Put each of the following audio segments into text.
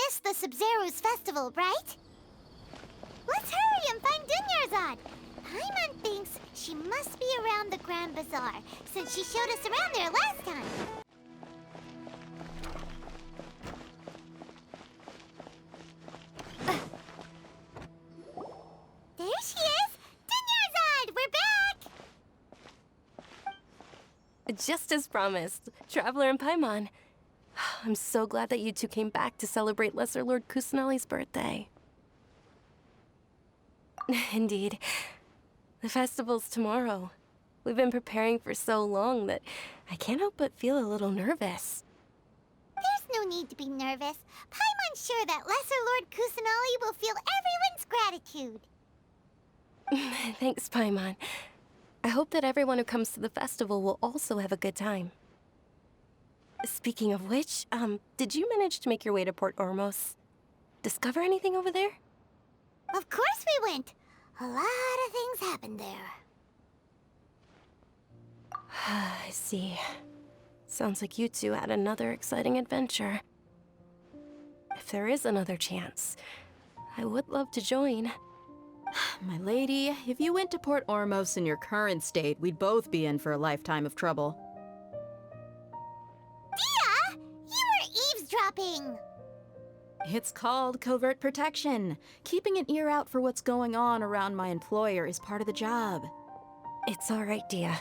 miss the Sub-Zero's festival, right? Let's hurry and find Dunyarzad. Paimon thinks she must be around the Grand Bazaar, since she showed us around there last time. There she is! Dunyarzad, we're back! Just as promised, Traveler and Paimon. I'm so glad that you two came back to celebrate Lesser Lord Kusanali's birthday. Indeed. The festival's tomorrow. We've been preparing for so long that I can't help but feel a little nervous. There's no need to be nervous. Paimon's sure that Lesser Lord Kusanali will feel everyone's gratitude. Thanks, Paimon. I hope that everyone who comes to the festival will also have a good time. Speaking of which, did you manage to make your way to Port Ormos? Discover anything over there? Of course we went. A lot of things happened there. I see. Sounds like you two had another exciting adventure. If there is another chance, I would love to join. My lady, if you went to Port Ormos in your current state, we'd both be in for a lifetime of trouble. Dia! You were eavesdropping! It's called covert protection. Keeping an ear out for what's going on around my employer is part of the job. It's all right, Dia.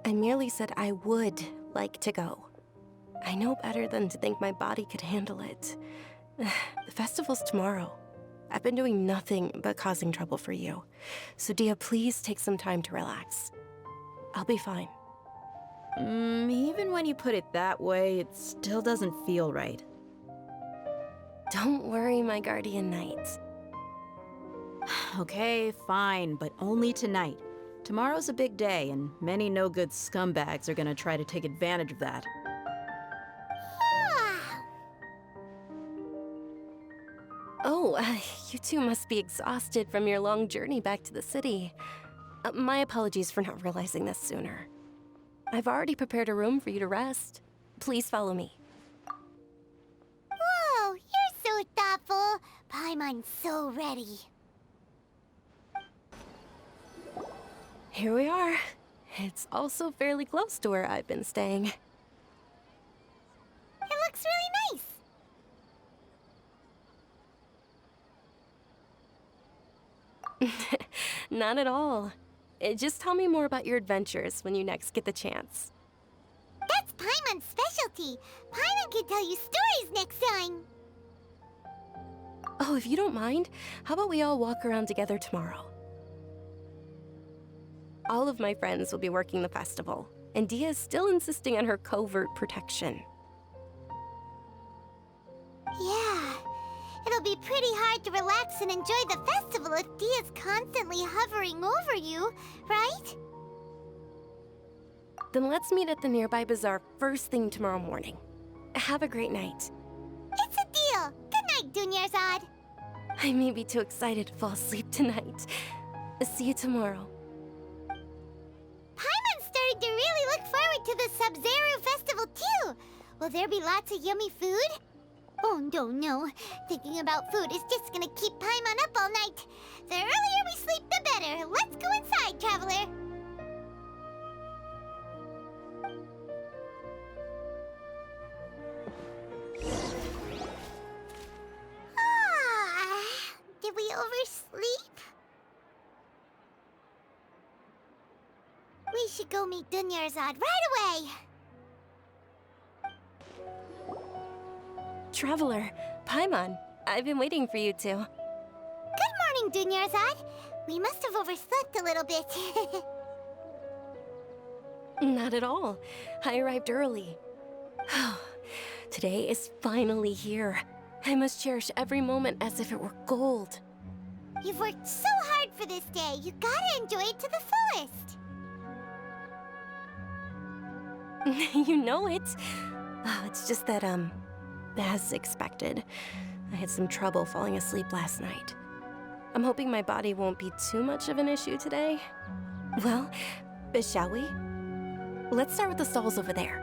I merely said I would like to go. I know better than to think my body could handle it. The festival's tomorrow. I've been doing nothing but causing trouble for you. So Dia, please take some time to relax. I'll be fine. Even when you put it that way, it still doesn't feel right. Don't worry, my guardian knight. Okay, fine, but only tonight. Tomorrow's a big day, and many no-good scumbags are gonna try to take advantage of that. Oh, you two must be exhausted from your long journey back to the city. My apologies for not realizing this sooner. I've already prepared a room for you to rest. Please follow me. Whoa, you're so thoughtful. Paimon's so ready. Here we are. It's also fairly close to where I've been staying. It looks really nice. Not at all. Just tell me more about your adventures when you next get the chance. That's Paimon's specialty. Paimon can tell you stories next time. Oh, if you don't mind, how about we all walk around together tomorrow? All of my friends will be working the festival, and Dia is still insisting on her covert protection. Yeah, it'll be pretty hard to relax and enjoy the festival if Dia's constantly hovering over you, right? Then let's meet at the nearby bazaar first thing tomorrow morning. Have a great night. It's a deal. Good night, Dunyarzad. I may be too excited to fall asleep tonight. See you tomorrow. Paimon's starting to really look forward to the Sub-Zero festival too. Will there be lots of yummy food? Oh, no. Thinking about food is just gonna keep Paimon up all night. The earlier we sleep, the better. Let's go inside, Traveler. Did we oversleep? We should go meet Dunyarzad right away. Traveler, Paimon, I've been waiting for you two. Good morning, Dunyarzad. We must have overslept a little bit. Not at all. I arrived early. Today is finally here. I must cherish every moment as if it were gold. You've worked so hard for this day. You gotta enjoy it to the fullest. You know it. Oh, it's just that, as expected, I had some trouble falling asleep last night. I'm hoping my body won't be too much of an issue today. Well, shall we? Let's start with the stalls over there.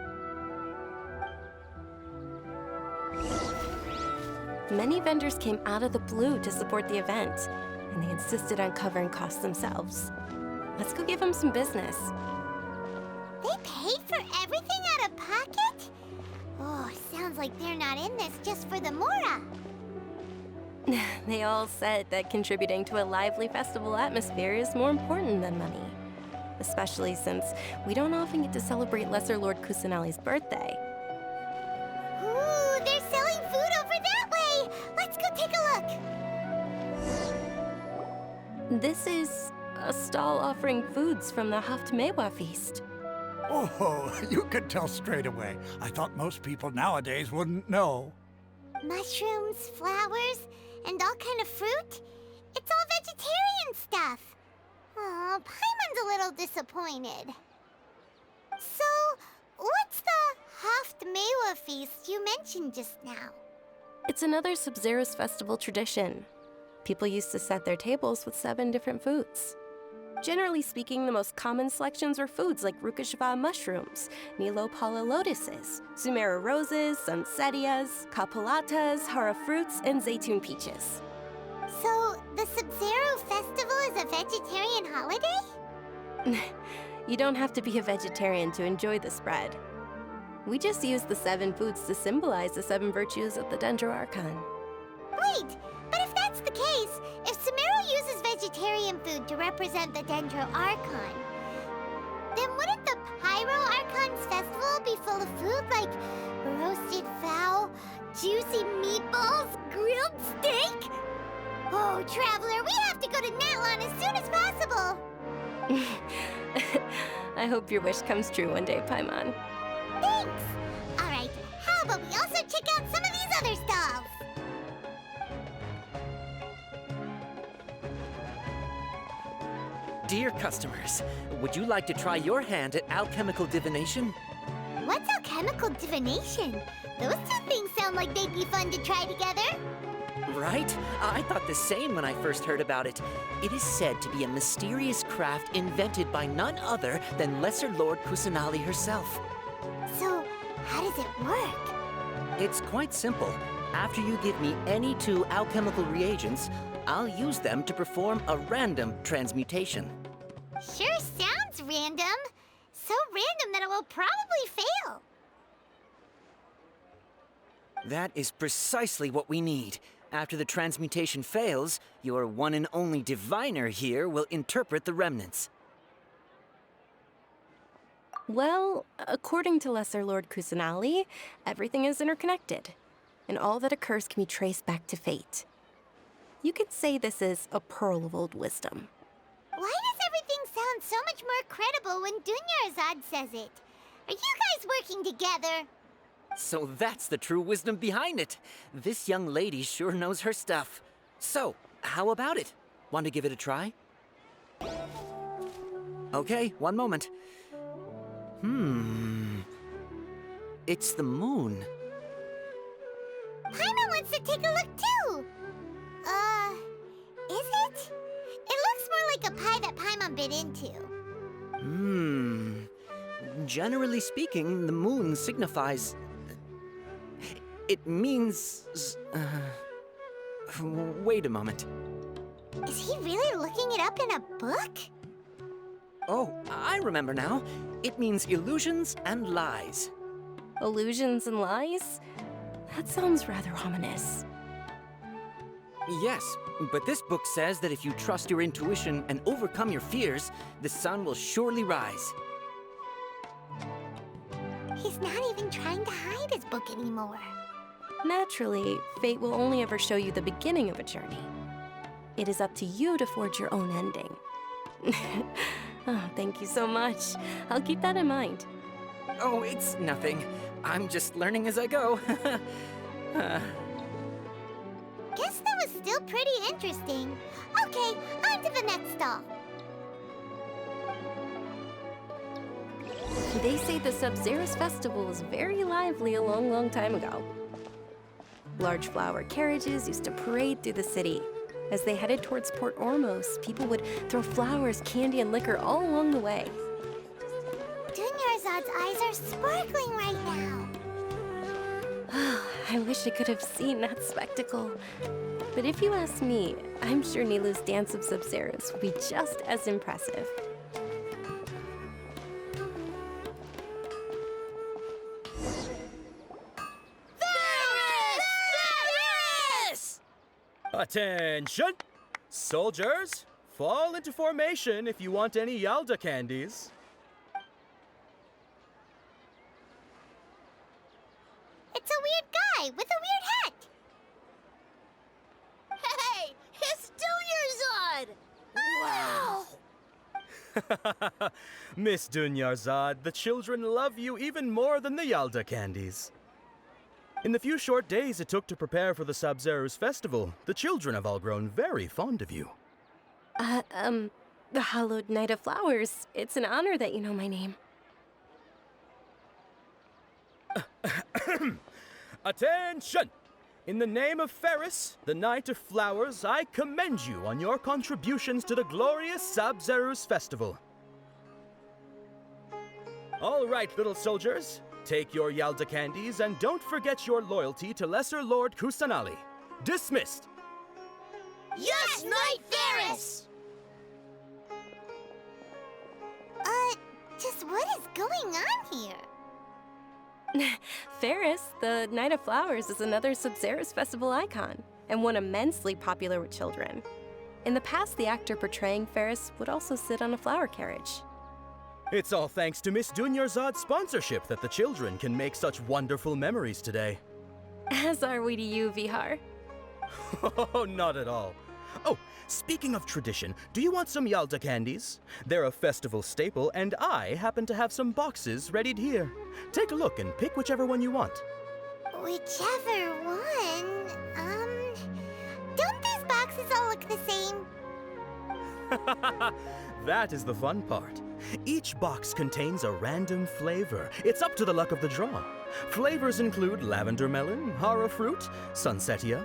Many vendors came out of the blue to support the event, and they insisted on covering costs themselves. Let's go give them some business. They paid for everything out of pocket? Oh, sounds like they're not in this just for the Mora. They all said that contributing to a lively festival atmosphere is more important than money. Especially since we don't often get to celebrate Lesser Lord Kusanali's birthday. Ooh, they're selling food over that way! Let's go take a look! This is a stall offering foods from the Haftmewa feast. Oh, you could tell straight away. I thought most people nowadays wouldn't know. Mushrooms, flowers, and all kind of fruit? It's all vegetarian stuff. Oh, Paimon's a little disappointed. So, what's the Haftmewa feast you mentioned just now? It's another Sabzeruz festival tradition. People used to set their tables with 7 different foods. Generally speaking, the most common selections were foods like Rukashva mushrooms, Nilopala lotuses, Sumera roses, Sunsettias, Kapulatas, Hara fruits, and Zaytun peaches. So, the Sabzeruz festival is a vegetarian holiday? You don't have to be a vegetarian to enjoy the spread. We just use the 7 foods to symbolize the 7 virtues of the Dendro Archon. Wait, but if that's the case, if Sumeru uses vegetarian food to represent the Dendro Archon, then wouldn't the Pyro Archon's festival be full of food like roasted fowl, juicy meatballs, grilled steak? Oh, Traveler, we have to go to Natlan as soon as possible! I hope your wish comes true one day, Paimon. Thanks! Alright, how about we also check out some of these other stalls? Dear customers, would you like to try your hand at alchemical divination? What's alchemical divination? Those 2 things sound like they'd be fun to try together. Right? I thought the same when I first heard about it. It is said to be a mysterious craft invented by none other than Lesser Lord Kusanali herself. So, how does it work? It's quite simple. After you give me any 2 alchemical reagents, I'll use them to perform a random transmutation. Sure sounds random. So random that it will probably fail. That is precisely what we need. After the transmutation fails, your one and only diviner here will interpret the remnants. Well, according to Lesser Lord Kusanali, everything is interconnected, and all that occurs can be traced back to fate. You could say this is a pearl of old wisdom. Why does everything sound so much more credible when Dunyarzad says it? Are you guys working together? So that's the true wisdom behind it. This young lady sure knows her stuff. So, how about it? Want to give it a try? Okay, one moment. It's the moon. Paimon wants to take a look too. Is it? It looks more like a pie that Paimon bit into. Generally speaking, the moon signifies... It means... Wait a moment. Is he really looking it up in a book? Oh, I remember now. It means illusions and lies. Illusions and lies? That sounds rather ominous. Yes, but this book says that if you trust your intuition and overcome your fears, the sun will surely rise. He's not even trying to hide his book anymore. Naturally, fate will only ever show you the beginning of a journey. It is up to you to forge your own ending. Oh, thank you so much. I'll keep that in mind. Oh, it's nothing. I'm just learning as I go. Guess that was still pretty interesting. Okay, on to the next stall. They say the Sabzeruz festival was very lively a long, long time ago. Large flower carriages used to parade through the city. As they headed towards Port Ormos, people would throw flowers, candy, and liquor all along the way. Dunyarzad's eyes are sparkling right now. I wish I could have seen that spectacle. But if you ask me, I'm sure Nilu's dance of Sub-Zeros would be just as impressive. Attention! Soldiers, fall into formation if you want any Yalda candies. It's a weird guy with a weird hat. Hey, it's Dunyarzad! Wow! Miss Dunyarzad, the children love you even more than the Yalda candies. In the few short days it took to prepare for the Sabzeruz festival, the children have all grown very fond of you. The Hallowed Knight of Flowers. It's an honor that you know my name. Attention! In the name of Ferris, the Knight of Flowers, I commend you on your contributions to the glorious Sabzeruz festival. All right, little soldiers. Take your Yalda candies and don't forget your loyalty to Lesser Lord Kusanali. Dismissed! Yes, Knight Ferris! Just what is going on here? Ferris, the Knight of Flowers, is another Sub-Zeros festival icon, and one immensely popular with children. In the past, the actor portraying Ferris would also sit on a flower carriage. It's all thanks to Miss Dunyarzad's sponsorship that the children can make such wonderful memories today. As are we to you, Vihar. Oh, not at all. Oh, speaking of tradition, do you want some Yalda candies? They're a festival staple, and I happen to have some boxes readied here. Take a look and pick whichever one you want. Whichever one. Don't these boxes all look the same? That is the fun part. Each box contains a random flavor. It's up to the luck of the draw. Flavors include lavender melon, hara fruit, sunsetia.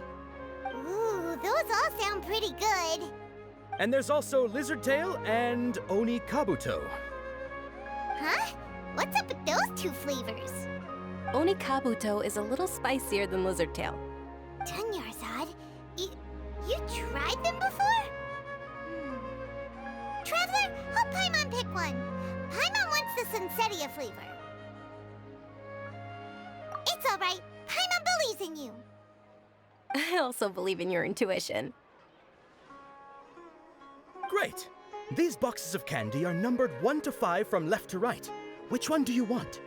Ooh, those all sound pretty good. And there's also lizard tail and oni kabuto. Huh? What's up with those two flavors? Oni Kabuto is a little spicier than Lizard Tail. Dunyarzad, you tried them before? Traveler, help Paimon pick one. Paimon wants the Sunsetia flavor. It's all right. Paimon believes in you. I also believe in your intuition. Great! These boxes of candy are numbered 1 to 5 from left to right. Which one do you want?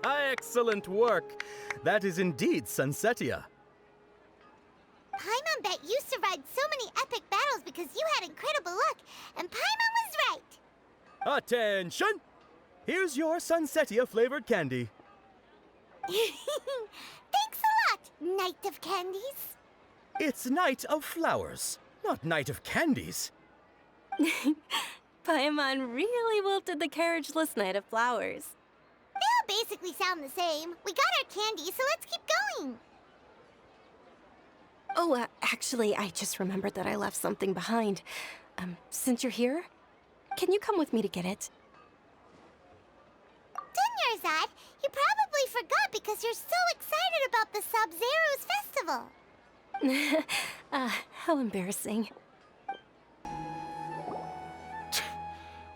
Excellent work! That is indeed Sunsetia. Paimon bet you survived so many epic battles because you had incredible luck, and Paimon was right. Attention! Here's your Sunsetia flavored candy. Thanks a lot, Knight of Candies. It's Knight of Flowers, not Knight of Candies. Paimon really wilted the carriageless Knight of Flowers. They all basically sound the same. We got our candy, so let's keep going. Oh, actually, I just remembered that I left something behind. Since you're here, can you come with me to get it? Dunyarzad, you probably forgot because you're so excited about the Sub-Zeros festival. How embarrassing.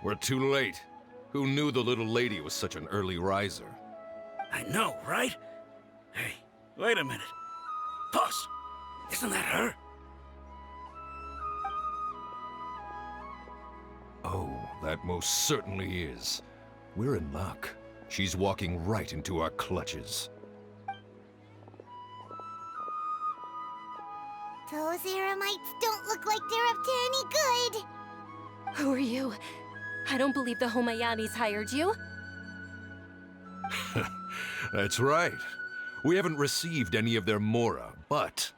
We're too late. Who knew the little lady was such an early riser? I know, right? Hey, wait a minute. Pause! Isn't that her? Oh, that most certainly is. We're in luck. She's walking right into our clutches. Those Eremites don't look like they're up to any good. Who are you? I don't believe the Homayanis hired you. That's right. We haven't received any of their Mora, but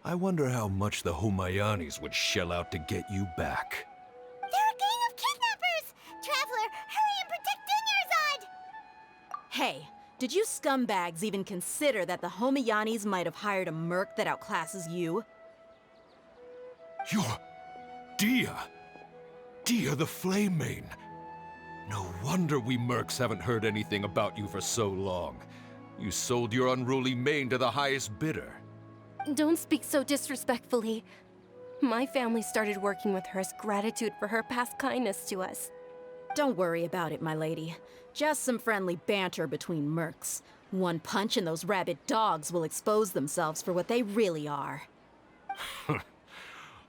I wonder how much the Homayanis would shell out to get you back. They're a gang of kidnappers! Traveler, hurry and protect Dunyarzad! Hey, did you scumbags even consider that the Homayanis might have hired a merc that outclasses you? Dia! Dia the Flame Mane! No wonder we mercs haven't heard anything about you for so long. You sold your unruly mane to the highest bidder. Don't speak so disrespectfully. My family started working with her as gratitude for her past kindness to us. Don't worry about it, my lady. Just some friendly banter between mercs. One punch and those rabid dogs will expose themselves for what they really are.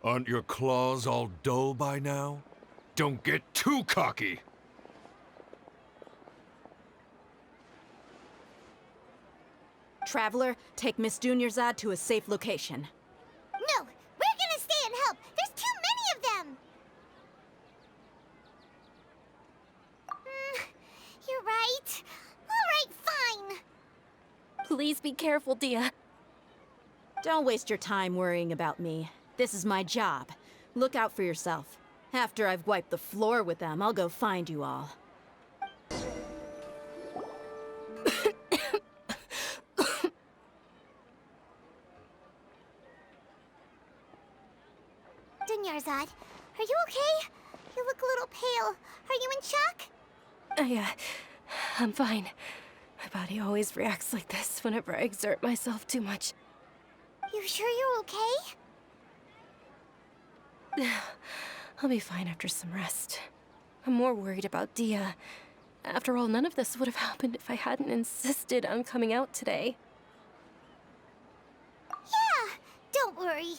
Aren't your claws all dull by now? Don't get too cocky! Traveler, take Miss Dunyarzad to a safe location. No, we're gonna stay and help. There's too many of them. You're right. All right, fine. Please be careful, Dia. Don't waste your time worrying about me. This is my job. Look out for yourself. After I've wiped the floor with them, I'll go find you all. Dunyarzad, are you okay? You look a little pale. Are you in shock? I'm fine. My body always reacts like this whenever I exert myself too much. You sure you're okay? I'll be fine after some rest. I'm more worried about Dia. After all, none of this would have happened if I hadn't insisted on coming out today. Yeah, don't worry.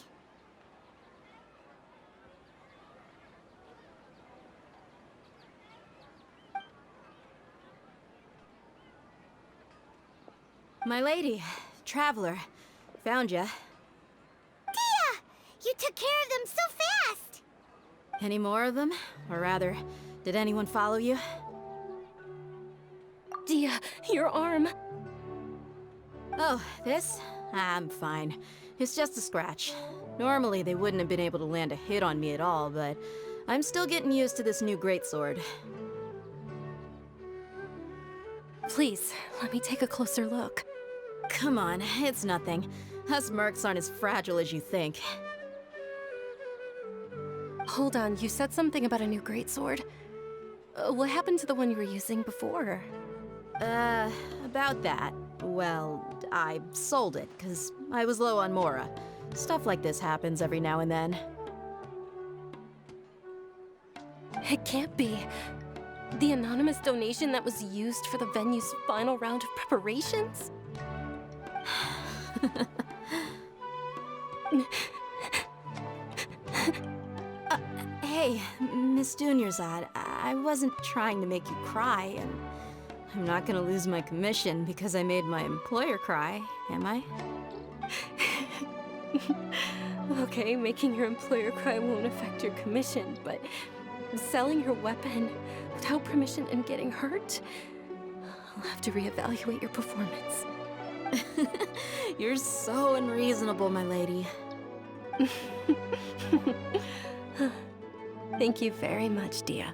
My lady, Traveler, found ya. Dia! You took care of them so fast! Any more of them? Or rather, did anyone follow you? Dia, your arm! Oh, this? I'm fine. It's just a scratch. Normally, they wouldn't have been able to land a hit on me at all, but I'm still getting used to this new greatsword. Please, let me take a closer look. Come on, it's nothing. Us mercs aren't as fragile as you think. Hold on, you said something about a new greatsword. What happened to the one you were using before? About that. Well, I sold it, because I was low on Mora. Stuff like this happens every now and then. It can't be. The anonymous donation that was used for the venue's final round of preparations? Hey, Miss Dunyarzad, I wasn't trying to make you cry, and I'm not gonna lose my commission because I made my employer cry, am I? Okay, making your employer cry won't affect your commission, but selling your weapon without permission and getting hurt? I'll have to reevaluate your performance. You're so unreasonable, my lady. Thank you very much, Dia.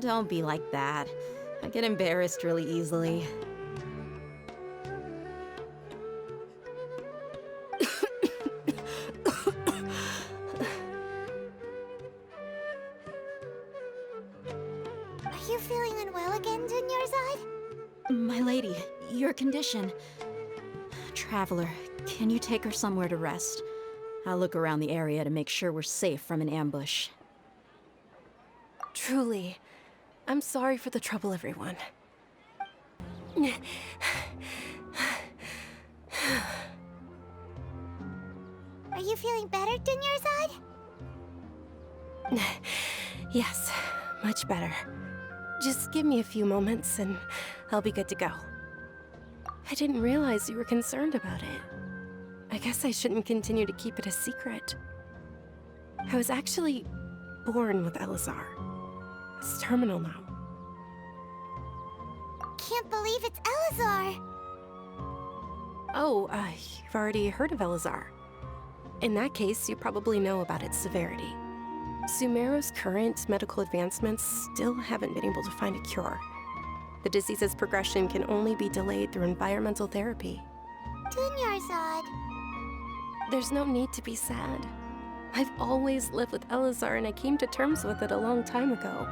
Don't be like that. I get embarrassed really easily. Are you feeling unwell again, Dunyarzad? My lady, your condition. Traveler, can you take her somewhere to rest? I'll look around the area to make sure we're safe from an ambush. Truly, I'm sorry for the trouble, everyone. Are you feeling better, Dunyarzad? Yes, much better. Just give me a few moments and I'll be good to go. I didn't realize you were concerned about it. I guess I shouldn't continue to keep it a secret. I was actually born with Elazar. It's terminal now. Can't believe it's Elazar. Oh, you've already heard of Elazar. In that case, you probably know about its severity. Sumeru's current medical advancements still haven't been able to find a cure. The disease's progression can only be delayed through environmental therapy. Dunyarzad. There's no need to be sad. I've always lived with Elazar, and I came to terms with it a long time ago.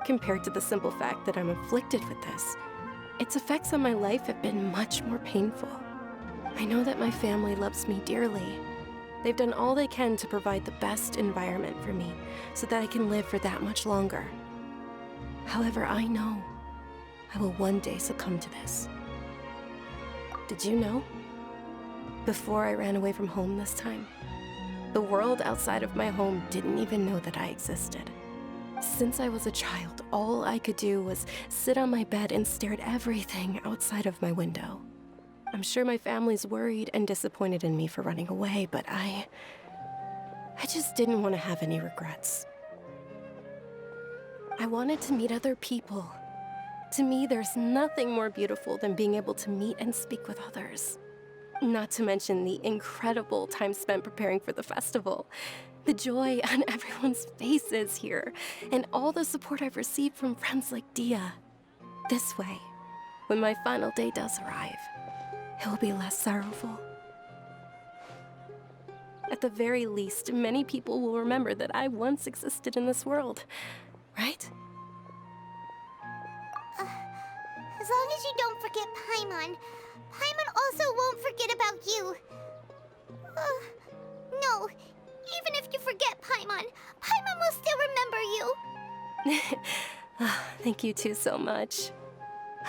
Compared to the simple fact that I'm afflicted with this, its effects on my life have been much more painful. I know that my family loves me dearly. They've done all they can to provide the best environment for me so that I can live for that much longer. However, I know I will one day succumb to this. Did you know? Before I ran away from home this time, the world outside of my home didn't even know that I existed. Since I was a child, all I could do was sit on my bed and stare at everything outside of my window. I'm sure my family's worried and disappointed in me for running away, but I just didn't want to have any regrets. I wanted to meet other people. To me, there's nothing more beautiful than being able to meet and speak with others. Not to mention the incredible time spent preparing for the festival. The joy on everyone's faces here, and all the support I've received from friends like Dia. This way, when my final day does arrive, it will be less sorrowful. At the very least, many people will remember that I once existed in this world, right? As long as you don't forget Paimon, Paimon also won't forget about you. No, even if you forget Paimon, Paimon will still remember you. Thank you two so much.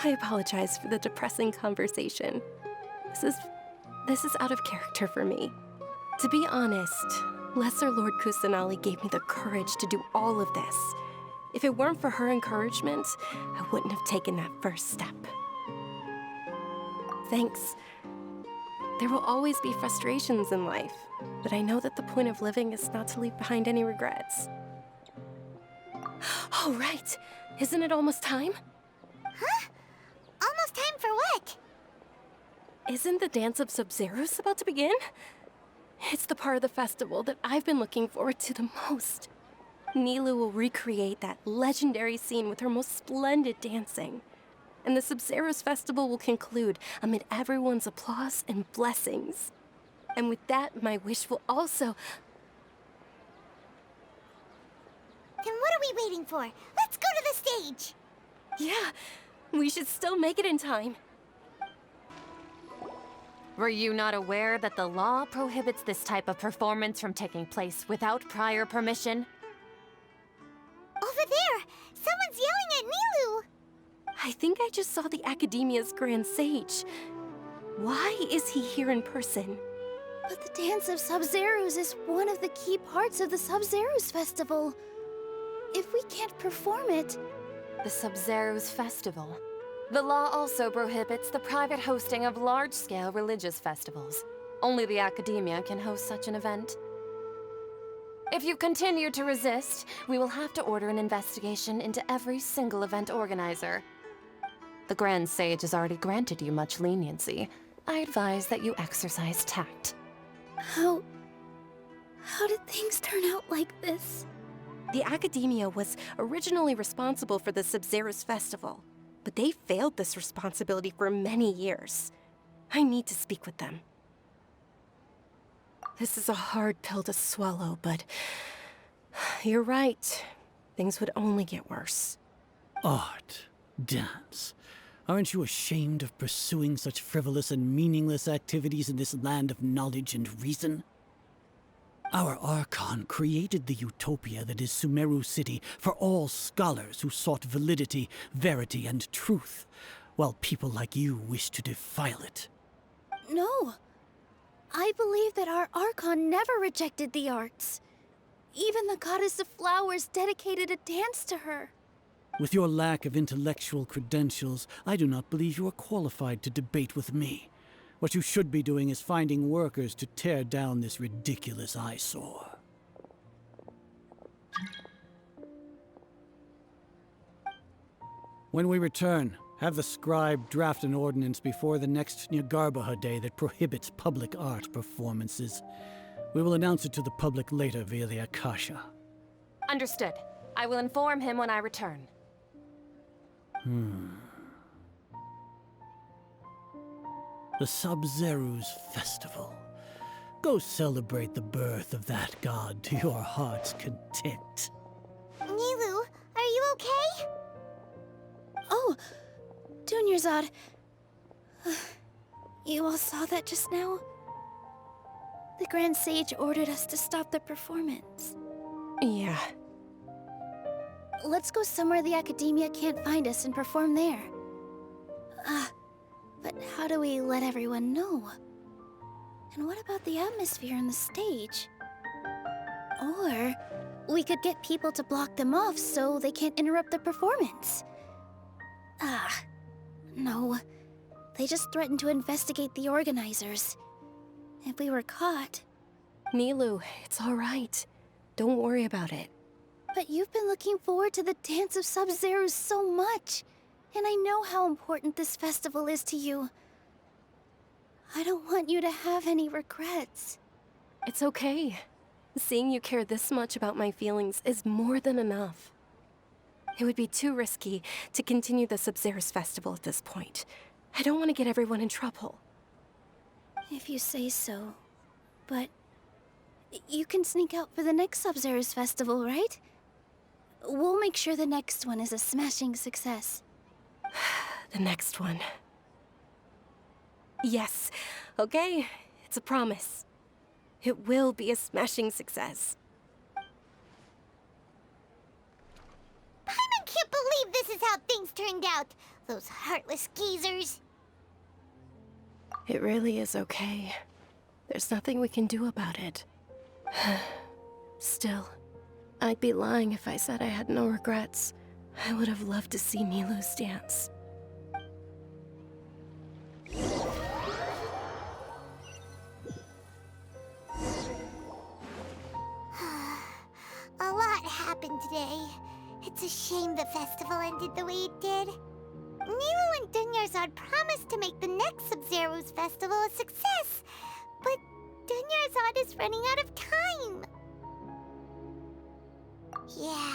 I apologize for the depressing conversation. This is out of character for me. To be honest, Lesser Lord Kusanali gave me the courage to do all of this. If it weren't for her encouragement, I wouldn't have taken that first step. Thanks. There will always be frustrations in life, but I know that the point of living is not to leave behind any regrets. Oh, right. Isn't it almost time? Huh? Almost time for what? Isn't the Dance of Sabzeruz about to begin? It's the part of the festival that I've been looking forward to the most. Nilou will recreate that legendary scene with her most splendid dancing. And the Sabzeruz festival will conclude amid everyone's applause and blessings. And with that, my wish will also... Then what are we waiting for? Let's go to the stage! Yeah, we should still make it in time. Were you not aware that the law prohibits this type of performance from taking place without prior permission? Over there! Someone's yelling at Nilou! I think I just saw the Academia's Grand Sage. Why is he here in person? But the Dance of Sabzeruz is one of the key parts of the Sabzeruz Festival. If we can't perform it... The Sabzeruz Festival. The law also prohibits the private hosting of large-scale religious festivals. Only the Academia can host such an event. If you continue to resist, we will have to order an investigation into every single event organizer. The Grand Sage has already granted you much leniency. I advise that you exercise tact. How did things turn out like this? The Academia was originally responsible for the Sabzeruz Festival, but they failed this responsibility for many years. I need to speak with them. This is a hard pill to swallow, but you're right. Things would only get worse. Art, dance. Aren't you ashamed of pursuing such frivolous and meaningless activities in this land of knowledge and reason? Our Archon created the utopia that is Sumeru City for all scholars who sought validity, verity, and truth, while people like you wish to defile it. No. I believe that our Archon never rejected the arts. Even the Goddess of Flowers dedicated a dance to her. With your lack of intellectual credentials, I do not believe you are qualified to debate with me. What you should be doing is finding workers to tear down this ridiculous eyesore. When we return, have the scribe draft an ordinance before the next Nyargarbaha Day that prohibits public art performances. We will announce it to the public later via the Akasha. Understood. I will inform him when I return. The Sabzeruz Festival. Go celebrate the birth of that god to your heart's content. Nilou, are you okay? Oh, Dunyarzad. You all saw that just now? The Grand Sage ordered us to stop the performance. Yeah. Let's go somewhere the Academia can't find us and perform there. But how do we let everyone know? And what about the atmosphere on the stage? Or we could get people to block them off so they can't interrupt the performance. No. They just threatened to investigate the organizers. If we were caught... Nilou, it's all right. Don't worry about it. But you've been looking forward to the Dance of Sub-Zero so much. And I know how important this festival is to you. I don't want you to have any regrets. It's okay. Seeing you care this much about my feelings is more than enough. It would be too risky to continue the Sub-Zero's festival at this point. I don't want to get everyone in trouble. If you say so. But... you can sneak out for the next Sub-Zero's festival, right? We'll make sure the next one is a smashing success. The next one. Yes. Okay. It's a promise. It will be a smashing success. Paimon can't believe this is how things turned out. Those heartless geezers. It really is okay. There's nothing we can do about it. Still, I'd be lying if I said I had no regrets. I would have loved to see Nilou's dance. A lot happened today. It's a shame the festival ended the way it did. Nilou and Dunyarzad promised to make the next Sub-Zero's festival a success, but Dunyarzad is running out of time. Yeah.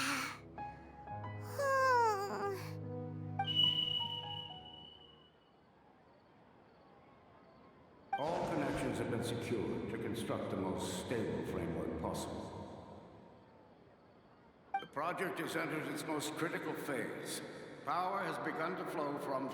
All connections have been secured to construct the most stable framework possible. The project has entered its most critical phase. Power has begun to flow from...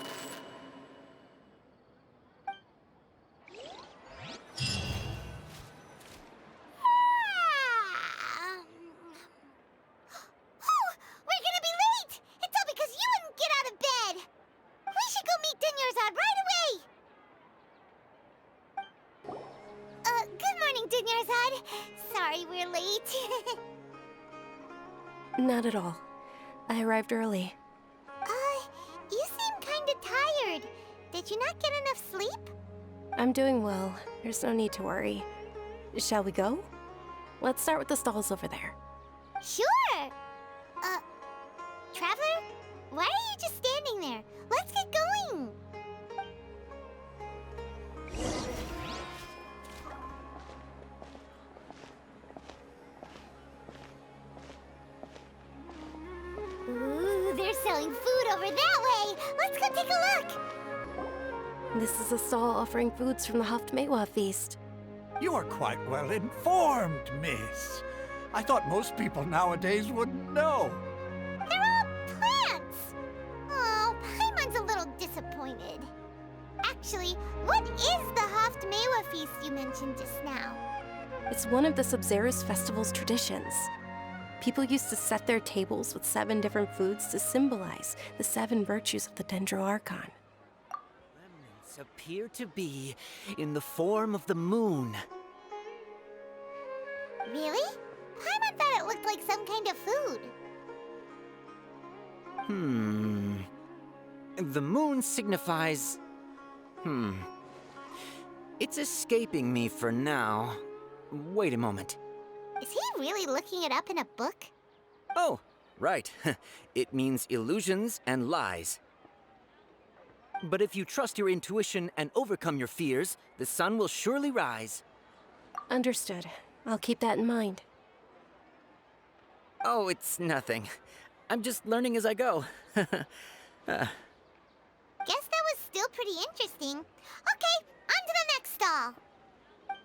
We're gonna be late! It's all because you wouldn't get out of bed! We should go meet Dunyarzad right away! Good morning, Dunyarzad. Sorry we're late. Not at all. I arrived early. You seem kinda tired. Did you not get enough sleep? I'm doing well. There's no need to worry. Shall we go? Let's start with the stalls over there. Sure! Traveler? Why are you just standing there? Let's get going! Ooh, they're selling food over that way! Let's go take a look! This is a stall offering foods from the Haftmewa feast. You are quite well informed, miss. I thought most people nowadays wouldn't know. They're all plants! Oh, Paimon's a little disappointed. Actually, what is the Haftmewa feast you mentioned just now? It's one of the Sub-Zero's festival's traditions. People used to set their tables with 7 different foods to symbolize the 7 virtues of the Dendro Archon. Remnants appear to be in the form of the moon. Really? Paimon thought it looked like some kind of food. The moon signifies... It's escaping me for now. Wait a moment. Is he really looking it up in a book? Oh, right. It means illusions and lies. But if you trust your intuition and overcome your fears, the sun will surely rise. Understood. I'll keep that in mind. Oh, it's nothing. I'm just learning as I go. Guess that was still pretty interesting. Okay, on to the next stall.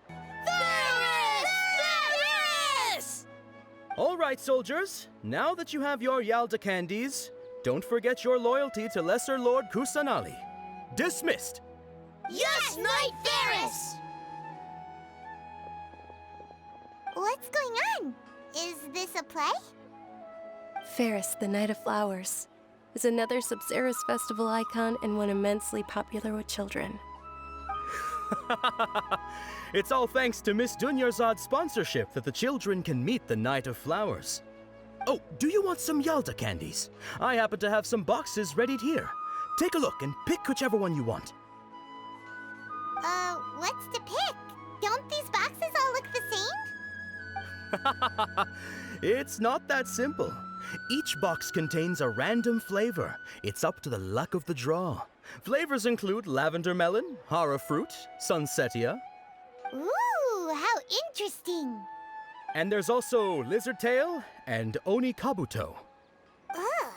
There! All right, soldiers. Now that you have your Yalda candies, don't forget your loyalty to Lesser Lord Kusanali. Dismissed! Yes, Knight Varys! What's going on? Is this a play? Ferris, the Knight of Flowers, is another Sabzeruz festival icon and one immensely popular with children. It's all thanks to Miss Dunyarzad's sponsorship that the children can meet the Knight of Flowers. Oh, do you want some Yalda candies? I happen to have some boxes readied here. Take a look and pick whichever one you want. What's to pick? Don't these boxes all look the same? It's not that simple. Each box contains a random flavor. It's up to the luck of the draw. Flavors include lavender melon, hara fruit, sunsetia. Ooh, how interesting! And there's also lizard tail and oni kabuto. Ugh,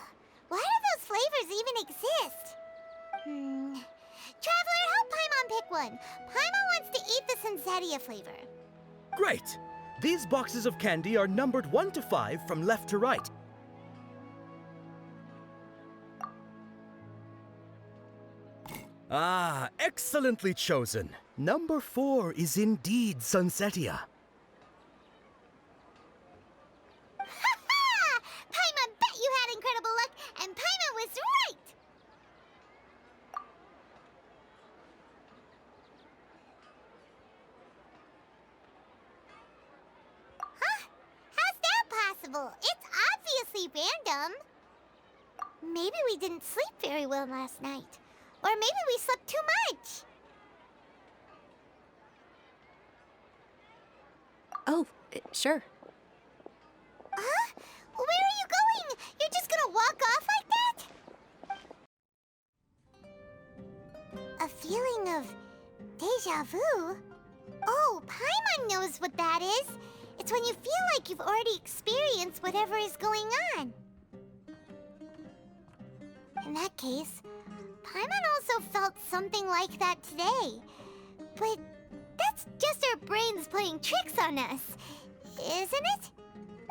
why do those flavors even exist? Traveler, help Paimon pick one. Paimon wants to eat the sunsetia flavor. Great! These boxes of candy are numbered 1 to 5 from left to right. Ah, excellently chosen. Number 4 is indeed sunsetia. Ha-ha! Paimon bet you had incredible luck, and Paimon was right! Huh? How's that possible? It's obviously random. Maybe we didn't sleep very well last night. Or maybe we slept too much. Oh, sure. Huh? Where are you going? You're just gonna walk off like that? A feeling of deja vu? Oh, Paimon knows what that is. It's when you feel like you've already experienced whatever is going on. In that case, Paimon also felt something like that today. But that's just our brains playing tricks on us, isn't it?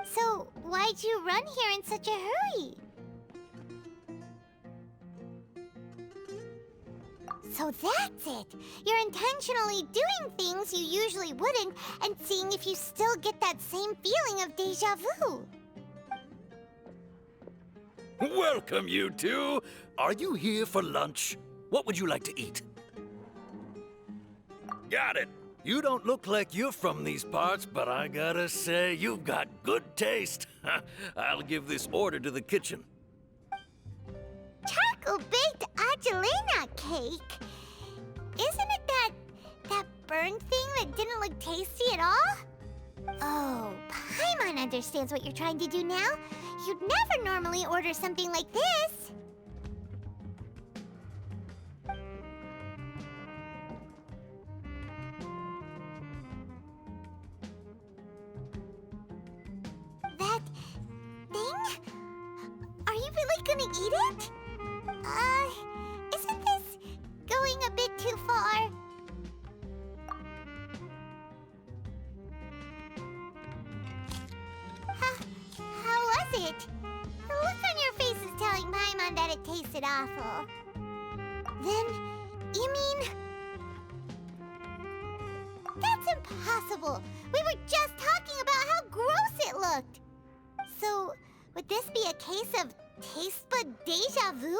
So why'd you run here in such a hurry? So that's it! You're intentionally doing things you usually wouldn't and seeing if you still get that same feeling of deja vu. Welcome, you two. Are you here for lunch? What would you like to eat? Got it. You don't look like you're from these parts, but I gotta say, you've got good taste. I'll give this order to the kitchen. Charcoal-baked Angelina cake? Isn't it that burned thing that didn't look tasty at all? Oh, Paimon understands what you're trying to do now. You'd never normally order something like this. That thing? Are you really gonna eat it? Isn't this going a bit too far? How was it? The look on your face is telling Paimon that it tasted awful. Then, you mean... That's impossible! We were just talking about how gross it looked! So, would this be a case of taste bud deja vu?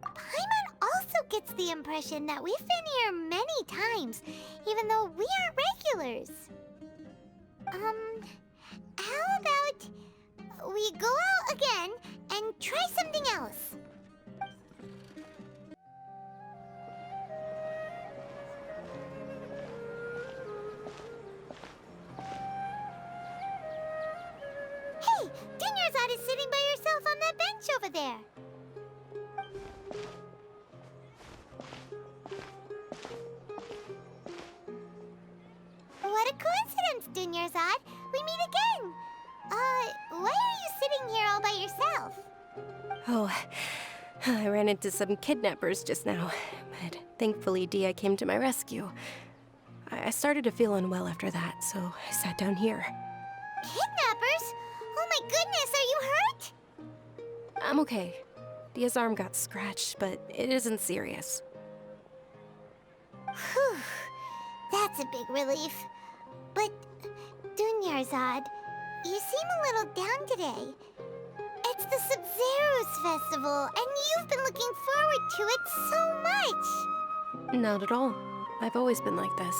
Paimon also gets the impression that we've been here many times, even though we aren't regulars. How about we go out again and try something else? Hey, Dunyarzad is sitting by herself on that bench over there. What a coincidence, Dunyarzad. We meet again. Why are you sitting here all by yourself? Oh, I ran into some kidnappers just now, but thankfully Dia came to my rescue. I started to feel unwell after that, so I sat down here. Kidnappers? Oh my goodness, are you hurt? I'm okay. Dia's arm got scratched, but it isn't serious. Whew. That's a big relief. But, Dunyarzad, you seem a little down today. It's the Sub-Zero's festival, and you've been looking forward to it so much! Not at all. I've always been like this.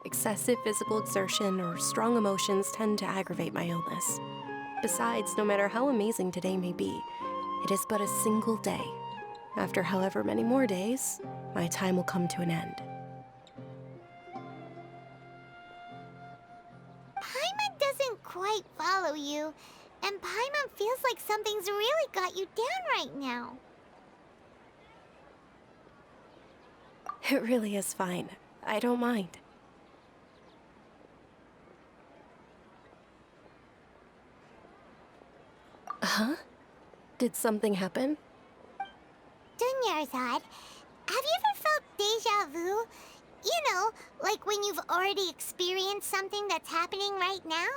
Excessive physical exertion or strong emotions tend to aggravate my illness. Besides, no matter how amazing today may be, it is but a single day. After however many more days, my time will come to an end. Paimon doesn't quite follow you, and Paimon feels like something's really got you down right now. It really is fine. I don't mind. Huh? Did something happen? Dunyarzad, have you ever felt deja vu? You know, like when you've already experienced something that's happening right now?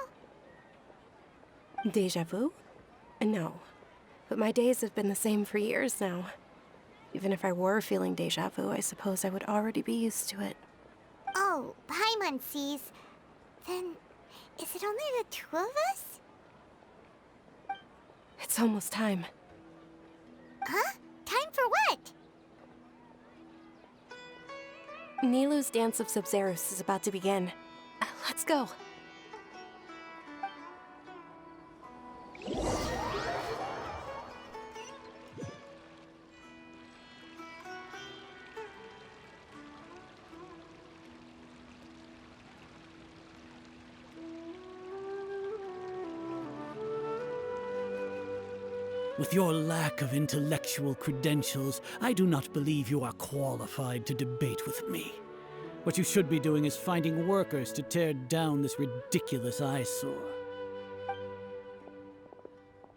Deja vu? No. But my days have been the same for years now. Even if I were feeling deja vu, I suppose I would already be used to it. Oh, Paimon sees. Then, is it only the two of us? It's almost time. Huh? Time for what? Nilou's Dance of Sub-Zeros is about to begin. Let's go. With your lack of intellectual credentials, I do not believe you are qualified to debate with me. What you should be doing is finding workers to tear down this ridiculous eyesore.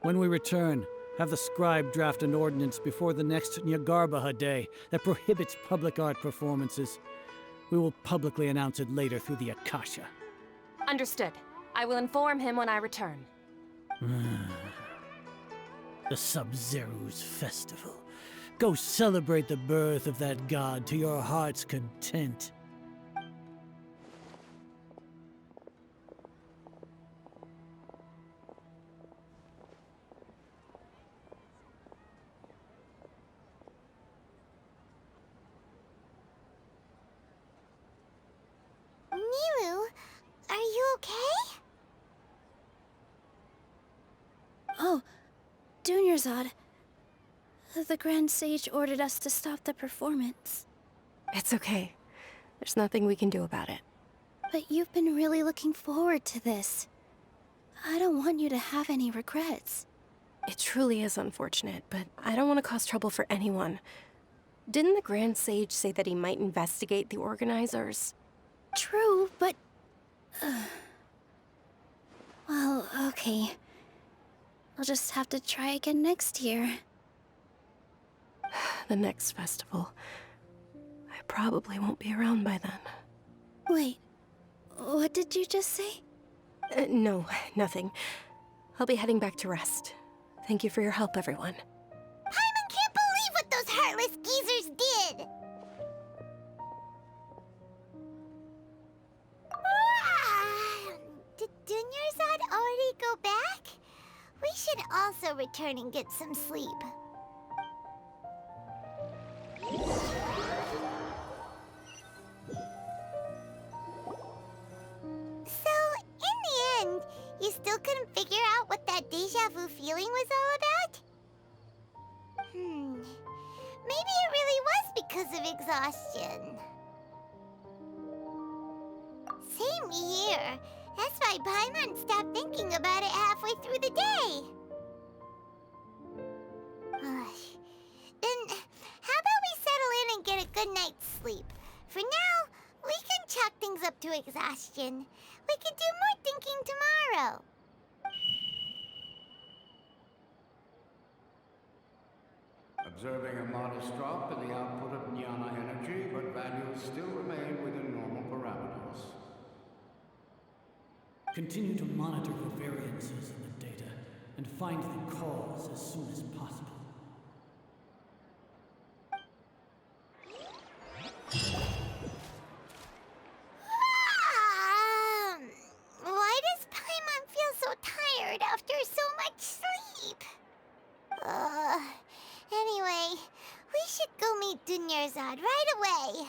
When we return, have the scribe draft an ordinance before the next Nyagarbaha Day that prohibits public art performances. We will publicly announce it later through the Akasha. Understood. I will inform him when I return. The Sub-Zero's festival. Go celebrate the birth of that god to your heart's content. Nilou, are you okay? Oh, Dunyarzad. The Grand Sage ordered us to stop the performance. It's okay. There's nothing we can do about it. But you've been really looking forward to this. I don't want you to have any regrets. It truly is unfortunate, but I don't want to cause trouble for anyone. Didn't the Grand Sage say that he might investigate the organizers? True, but... well, okay. I'll just have to try again next year. The next festival. I probably won't be around by then. Wait, what did you just say? No, nothing. I'll be heading back to rest. Thank you for your help, everyone. Paimon can't believe what those heartless geezers did! Did Dunyarzad already go back? We should also return and get some sleep. So, in the end, you still couldn't figure out what that deja vu feeling was all about? Maybe it really was because of exhaustion. Same here. That's why Paimon stopped thinking about it halfway through the day. Then, how about we settle in and get a good night's sleep? For now, we can chalk things up to exhaustion. We can do more thinking tomorrow. Observing a modest drop in the output of Jnana energy, but values still remain within normal parameters. Continue to monitor for variances in the data and find the cause as soon as possible. Why does Paimon feel so tired after so much sleep? Anyway, we should go meet Dunyarzad right away.